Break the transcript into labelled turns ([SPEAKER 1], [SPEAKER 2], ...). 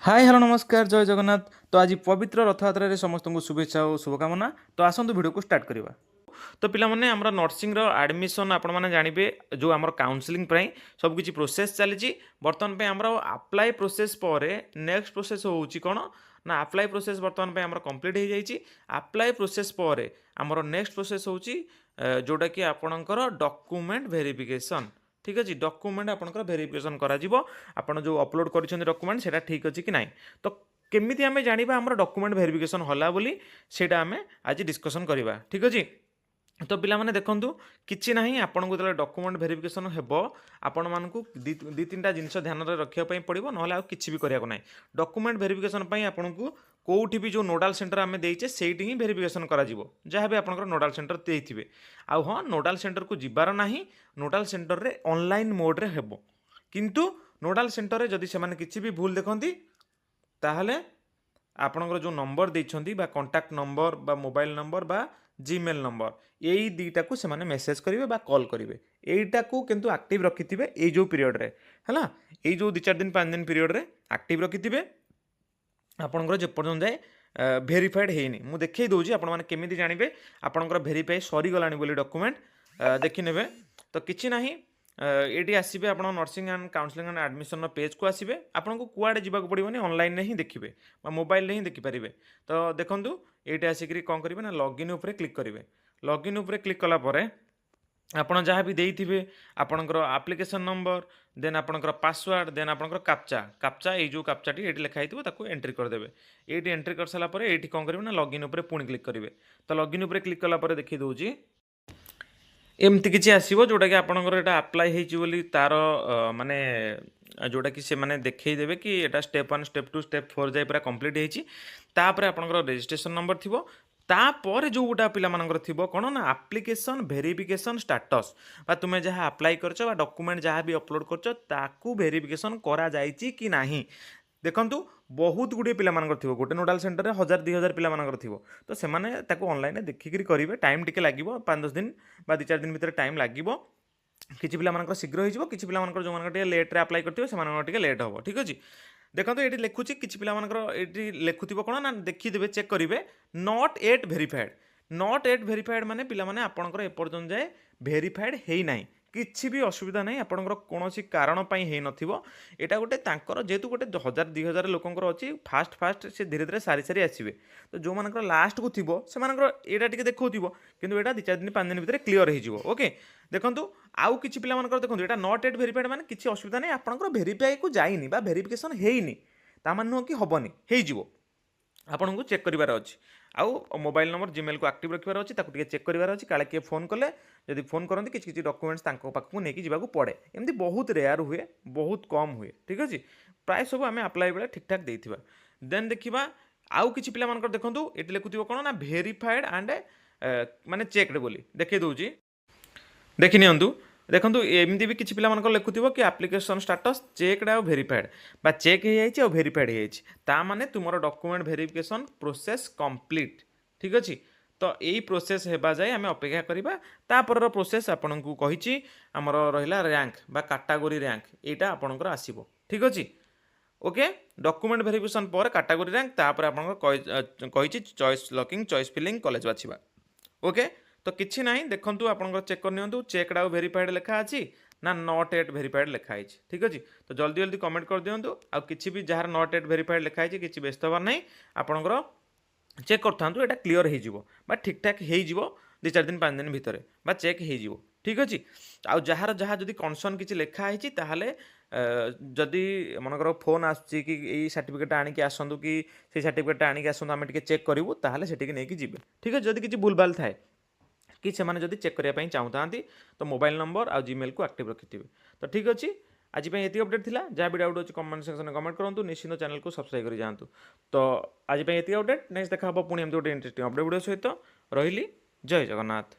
[SPEAKER 1] Hi hello नमस्कार जय जगन्नाथ। तो आज पवित्र रथयात्रा समस्त को शुभेच्छा और शुभकामना। तो आसतु वीडियो को स्टार्ट करवा। तो पिलाମାନେ ଆମର ନର୍ସିଂର ଆଡ଼ମିସନ୍ ଆପଣମାନେ ଜାଣିବେ ଯେଉଁ ଆମର କାଉନସିଲିଂ ପାଇଁ ସବୁକିଛି ପ୍ରୋସେସ୍ ଚାଲିଛି। ବର୍ତ୍ତମାନ ପାଇଁ ଆମର ଆପ୍ଲାଏ ପ୍ରୋସେସ୍ ପରେ ନେକ୍ସଟ ପ୍ରୋସେସ୍ ହେଉଛି କ'ଣ ନା ଆପ୍ଲାଏ ପ୍ରୋସେସ୍ ବର୍ତ୍ତମାନ ପାଇଁ ଆମର କମ୍ପ୍ଲିଟ୍ ହେଇଯାଇଛି। ଆପ୍ଲାଏ ପ୍ରୋସେସ୍ ପରେ ଆମର ନେକ୍ସଟ ପ୍ରୋସେସ୍ ହେଉଛି ଯେଉଁଟାକି ଆପଣଙ୍କର ଡକୁମେଣ୍ଟ ଭେରିଫିକେସନ୍। ঠিক আছে ডকুমেন্ট আপনার ভেরিফিকেসন করা আপনার যে অপলোড করেছেন ডকুমেন্ট সেটা ঠিক আছে কি না। তো কেমিতি আমি জাঁয়া আমার ডকুমেন্ট ভেরিফিকেসন হলা বলি সেটা আমি আজ ডিসকসন করা ঠিক আছে। তো পিলাମାନେ ଦେଖନ୍ତୁ କିଛି ନାହିଁ ଆପଣଙ୍କୁ ଯେତେବେଳେ ଡକୁମେଣ୍ଟ ଭେରିଫିକେସନ୍ ହେବ ଆପଣମାନଙ୍କୁ ଦୁଇ ତିନିଟା ଜିନିଷ ଧ୍ୟାନରେ ରଖିବା ପାଇଁ ପଡ଼ିବ, ନହେଲେ ଆଉ କିଛି ବି କରିବାକୁ ନାହିଁ। ଡକୁମେଣ୍ଟ ଭେରିଫିକେସନ୍ ପାଇଁ ଆପଣଙ୍କୁ କେଉଁଠି ବି ଯେଉଁ ନୋଡାଲ ସେଣ୍ଟର ଆମେ ଦେଇଛେ ସେଇଠି ହିଁ ଭେରିଫିକେସନ୍ କରାଯିବ, ଯାହା ବି ଆପଣଙ୍କର ନୋଡାଲ ସେଣ୍ଟର ଦେଇଥିବେ। ଆଉ ହଁ ନୋଡାଲ ସେଣ୍ଟରକୁ ଯିବାର ନାହିଁ, ନୋଡାଲ ସେଣ୍ଟରରେ ଅନଲାଇନ୍ ମୋଡ଼ରେ ହେବ। କିନ୍ତୁ ନୋଡାଲ ସେଣ୍ଟରରେ ଯଦି ସେମାନେ କିଛି ବି ଭୁଲ ଦେଖନ୍ତି ତାହେଲେ ଆପଣଙ୍କର ଯେଉଁ ନମ୍ବର ଦେଇଛନ୍ତି ବା କଣ୍ଟାକ୍ଟ ନମ୍ବର ବା ମୋବାଇଲ ନମ୍ବର ବା ଜିମେଲ୍ ନମ୍ବର ଏଇ ଦୁଇଟାକୁ ସେମାନେ ମେସେଜ୍ କରିବେ ବା କଲ୍ କରିବେ। এইটাକୁ କିନ୍ତୁ ଆକ୍ଟିଭ୍ ରଖିଥିବେ ଏଇ ଯେଉଁ ପିରିୟଡ଼ରେ ହେଲା, ଏଇ ଯେଉଁ 2-4 ଦିନ 5 ଦିନ ପିରିୟଡ଼ରେ ଆକ୍ଟିଭ୍ ରଖିଥିବେ ଆପଣଙ୍କର ଯେପର୍ଯ୍ୟନ୍ତ ଯାଏ ଭେରିଫାଏଡ଼୍ ହେଇନି। ମୁଁ ଦେଖେଇ ଦେଉଛି ଆପଣମାନେ କେମିତି ଜାଣିବେ ଆପଣଙ୍କର ଭେରିଫାଏ ସରିଗଲାଣି ବୋଲି ଡକୁମେଣ୍ଟ ଦେଖିନେବେ। ତ କିଛି ନାହିଁ, ଏଇଠି ଆସିବେ ଆପଣ ନର୍ସିଂ ଆଣ୍ଡ କାଉନସିଲିଂ ଆଣ୍ଡ ଆଡ଼ମିସନ୍ର ପେଜ୍କୁ ଆସିବେ। ଆପଣଙ୍କୁ କୁଆଡ଼େ ଯିବାକୁ ପଡ଼ିବନି, ଅନଲାଇନ୍ରେ ହିଁ ଦେଖିବେ ବା ମୋବାଇଲରେ ହିଁ ଦେଖିପାରିବେ। ତ ଦେଖନ୍ତୁ ଏଇଠି ଆସିକରି କ'ଣ କରିବେ ନା ଲଗ୍ଇନ୍ ଉପରେ କ୍ଲିକ୍ କରିବେ। ଲଗ୍ଇନ୍ ଉପରେ କ୍ଲିକ୍ କଲା ପରେ ଆପଣ ଯାହା ବି ଦେଇଥିବେ ଆପଣଙ୍କର ଆପ୍ଲିକେସନ୍ ନମ୍ବର ଦେନ୍ ଆପଣଙ୍କର ପାସୱାର୍ଡ଼ ଦେନ୍ ଆପଣଙ୍କର କାପ୍ଚା ଏଇ ଯେଉଁ କାପ୍ଚାଟି ଏଇଠି ଲେଖା ହେଇଥିବ ତାକୁ ଏଣ୍ଟ୍ରି କରିଦେବେ। ଏଇଠି ଏଣ୍ଟ୍ରି କରିସାରିଲା ପରେ ଏଇଠି କ'ଣ କରିବେ ନା ଲଗ୍ଇନ୍ ଉପରେ ପୁଣି କ୍ଲିକ୍ କରିବେ। ତ ଲଗ୍ଇନ୍ ଉପରେ କ୍ଲିକ୍ କଲା ପରେ ଦେଖେଇ ଦେଉଛି ଏମିତି କିଛି ଆସିବ ଯେଉଁଟାକି ଆପଣଙ୍କର ଏଇଟା ଆପ୍ଲାଏ ହେଇଛି ବୋଲି ତାର ମାନେ ଯେଉଁଟାକି ସେମାନେ ଦେଖେଇଦେବେ କି ଏଇଟା ଷ୍ଟେପ୍ 1 ଷ୍ଟେପ୍ 2 ଷ୍ଟେପ୍ 4 ଯାଏ ପୁରା କମ୍ପ୍ଲିଟ୍ ହେଇଛି। ତାପରେ ଆପଣଙ୍କର ରେଜିଷ୍ଟ୍ରେସନ୍ ନମ୍ବର ଥିବ। ତାପରେ ଯେଉଁ ଗୋଟା ପିଲାମାନଙ୍କର ଥିବ କ'ଣ ନା ଆପ୍ଲିକେସନ୍ ଭେରିଫିକେସନ୍ ଷ୍ଟାଟସ୍ ବା ତୁମେ ଯାହା ଆପ୍ଲାଏ କରିଛ ବା ଡକୁମେଣ୍ଟ ଯାହା ବି ଅପଲୋଡ଼ କରିଛ ତାକୁ ଭେରିଫିକେସନ୍ କରାଯାଇଛି କି ନାହିଁ। ଦେଖନ୍ତୁ ବହୁତ ଗୁଡ଼ିଏ ପିଲାମାନଙ୍କର ଥିବ, ଗୋଟେ ନୋଡାଲ ସେଣ୍ଟରରେ 1000-2000 ପିଲାମାନଙ୍କର ଥିବ। ତ ସେମାନେ ତାକୁ ଅନଲାଇନରେ ଦେଖିକରି କରିବେ। ଟାଇମ୍ ଟିକେ ଲାଗିବ, 5-10 ଦିନ ବା 2-4 ଦିନ ଭିତରେ ଟାଇମ୍ ଲାଗିବ। କିଛି ପିଲାମାନଙ୍କର ଶୀଘ୍ର ହେଇଯିବ, କିଛି ପିଲାମାନଙ୍କର ଯେଉଁମାନଙ୍କର ଟିକେ ଲେଟ୍ରେ ଆପ୍ଲାଏ କରିଥିବେ ସେମାନଙ୍କର ଟିକେ ଲେଟ୍ ହେବ। ଠିକ୍ ଅଛି, ଦେଖନ୍ତୁ ଏଇଠି ଲେଖୁଛି କିଛି ପିଲାମାନଙ୍କର ଏଇଠି ଲେଖୁଥିବ କ'ଣ ନା ଦେଖିଦେବେ ଚେକ୍ କରିବେ ନଟ୍ ଏଟ୍ ଭେରିଫାଏଡ଼୍। ନଟ୍ ଏଟ୍ ଭେରିଫାଏଡ଼୍ ମାନେ ପିଲାମାନେ ଆପଣଙ୍କର ଏପର୍ଯ୍ୟନ୍ତ ଯାଏ ଭେରିଫାଏଡ଼୍ ହେଇନାହିଁ। କିଛି ବି ଅସୁବିଧା ନାହିଁ, ଆପଣଙ୍କର କୌଣସି କାରଣ ପାଇଁ ହେଇନଥିବ। ଏଇଟା ଗୋଟେ ତାଙ୍କର ଯେହେତୁ ଗୋଟେ 1000-2000 ଲୋକଙ୍କର ଅଛି, ଫାଷ୍ଟ ସେ ଧୀରେ ଧୀରେ ସାରି ସାରି ଆସିବେ। ତ ଯେଉଁମାନଙ୍କର ଲାଷ୍ଟକୁ ଥିବ ସେମାନଙ୍କର ଏଇଟା ଟିକେ ଦେଖାଉଥିବ, କିନ୍ତୁ ଏଇଟା 2-4 ଦିନ 5 ଦିନ ଭିତରେ କ୍ଲିଅର ହେଇଯିବ। ଓକେ, ଦେଖନ୍ତୁ ଆଉ କିଛି ପିଲାମାନଙ୍କର ଦେଖନ୍ତୁ ଏଇଟା ନଟ୍ ଏଟ୍ ଭେରିଫାଏଡ଼୍ ମାନେ କିଛି ଅସୁବିଧା ନାହିଁ, ଆପଣଙ୍କର ଭେରିଫାଇକୁ ଯାଇନି ବା ଭେରିଫିକେସନ୍ ହେଇନି, ତାମାନେ ନୁହଁ କି ହେବନି, ହେଇଯିବ। ଆପଣଙ୍କୁ ଚେକ୍ କରିବାର ଅଛି। ଆଉ ମୋବାଇଲ୍ ନମ୍ବର ଜିମେଲ୍କୁ ଆକ୍ଟିଭ୍ ରଖିବାର ଅଛି, ତାକୁ ଟିକେ ଚେକ୍ କରିବାର ଅଛି। କାଳେ କିଏ ଫୋନ୍ କଲେ ଯଦି ଫୋନ୍ କରନ୍ତି କିଛି କିଛି ଡକୁମେଣ୍ଟସ୍ ତାଙ୍କ ପାଖକୁ ନେଇକି ଯିବାକୁ ପଡ଼େ। ଏମିତି ବହୁତ ରେୟାର ହୁଏ, ବହୁତ କମ୍ ହୁଏ। ଠିକ୍ ଅଛି, ପ୍ରାୟ ସବୁ ଆମେ ଆପ୍ଲାଏ ବେଳେ ଠିକ୍ଠାକ୍ ଦେଇଥିବା। ଦେନ୍ ଦେଖିବା ଆଉ କିଛି ପିଲାମାନଙ୍କର ଦେଖନ୍ତୁ ଏଠି ଲେଖୁଥିବ କ'ଣ ନା ଭେରିଫାଏଡ଼୍ ଆଣ୍ଡ ମାନେ ଚେକ୍ଡ ବୋଲି ଦେଖେଇ ଦେଉଛି, ଦେଖିନିଅନ୍ତୁ। ଦେଖନ୍ତୁ ଏମିତି ବି କିଛି ପିଲାମାନଙ୍କର ଲେଖୁଥିବ କି ଆପ୍ଲିକେସନ୍ ଷ୍ଟାଟସ୍ ଚେକ୍ଡ ଆଉ ଭେରିଫାଏଡ଼୍ ବା ଚେକ୍ ହେଇଯାଇଛି ଆଉ ଭେରିଫାଏଡ଼୍ ହେଇଯାଇଛି, ତା ମାନେ ତୁମର ଡକୁମେଣ୍ଟ ଭେରିଫିକେସନ୍ ପ୍ରୋସେସ୍ କମ୍ପ୍ଲିଟ୍। ଠିକ୍ ଅଛି, ତ ଏଇ ପ୍ରୋସେସ୍ ହେବା ଯାଏ ଆମେ ଅପେକ୍ଷା କରିବା। ତାପରର ପ୍ରୋସେସ୍ ଆପଣଙ୍କୁ କହିଛି ଆମର ରହିଲା ର୍ୟାଙ୍କ ବା କାଟାଗୋରୀ ର୍ୟାଙ୍କ, ଏଇଟା ଆପଣଙ୍କର ଆସିବ। ଠିକ୍ ଅଛି, ଓକେ। ଡକୁମେଣ୍ଟ ଭେରିଫିକେସନ୍ ପରେ କାଟାଗୋରୀ ର୍ୟାଙ୍କ, ତାପରେ ଆପଣଙ୍କର କହିଛି choice locking choice filling college ବାଛିବା। ଓକେ, ତ କିଛି ନାହିଁ, ଦେଖନ୍ତୁ ଆପଣଙ୍କର ଚେକ୍ କରିନିଅନ୍ତୁ ଚେକ୍ଡ ଆଉ ଭେରିଫାଏଡ଼୍ ଲେଖା ଅଛି ନା ନଟ୍ ଏଟ୍ ଭେରିଫାଏଡ଼୍ ଲେଖା ହେଇଛି। ଠିକ୍ ଅଛି, ତ ଜଲ୍ଦି ଜଲ୍ଦି କମେଣ୍ଟ କରିଦିଅନ୍ତୁ। ଆଉ କିଛି ବି ଯାହାର ନଟ୍ ଏଟ୍ ଭେରିଫାଏଡ଼୍ ଲେଖା ହେଇଛି କିଛି ବ୍ୟସ୍ତ ହେବାର ନାହିଁ, ଆପଣଙ୍କର ଚେକ୍ କରିଥାନ୍ତୁ, ଏଇଟା କ୍ଲିଅର ହେଇଯିବ ବା ଠିକ୍ଠାକ୍ ହେଇଯିବ 2-4 ଦିନ 5 ଦିନ ଭିତରେ ବା ଚେକ୍ ହେଇଯିବ। ଠିକ୍ ଅଛି, ଆଉ ଯାହାର ଯାହା ଯଦି କନସର୍ନ କିଛି ଲେଖା ହେଇଛି ତାହେଲେ ଯଦି ମନେକର ଫୋନ୍ ଆସୁଛି କି ଏଇ ସାର୍ଟିଫିକେଟ୍ ଆଣିକି ଆସନ୍ତୁ କି ସେଇ ସାର୍ଟିଫିକେଟ୍ଟା ଆଣିକି ଆସନ୍ତୁ ଆମେ ଟିକେ ଚେକ୍ କରିବୁ, ତାହେଲେ ସେଠିକି ନେଇକି ଯିବେ। ଠିକ୍ ଅଛି, ଯଦି କିଛି ଭୁଲଭାଲ ଥାଏ କି ସେମାନେ ଯଦି ଚେକ୍ କରିବା ପାଇଁ ଚାହୁଁଥାନ୍ତି ତ ମୋବାଇଲ୍ ନମ୍ବର ଆଉ ଜିମେଲ୍କୁ ଆକ୍ଟିଭ୍ ରଖିଥିବେ। ତ ଠିକ୍ ଅଛି, ଆଜି ପାଇଁ ଏତିକି ଅପଡ଼େଟ୍ ଥିଲା। ଯାହା ବି ଡାଉଟ୍ ଅଛି କମେଣ୍ଟ ସେକ୍ସନରେ କମେଣ୍ଟ କରନ୍ତୁ, ନିଶ୍ଚିତ ଚ୍ୟାନେଲକୁ ସବସ୍କ୍ରାଇବ୍ କରି ଯାଆନ୍ତୁ। ତ ଆଜି ପାଇଁ ଏତିକି ଅପଡ଼େଟ୍, ନେକ୍ସଟ ଦେଖା ହେବ ପୁଣି ଏମିତି ଗୋଟେ ଇଣ୍ଟରେଷ୍ଟିଂ ଅପଡ଼େଟ୍ ଭିଡ଼ିଓ ସହିତ। ରହିଲି, ଜୟ ଜଗନ୍ନାଥ।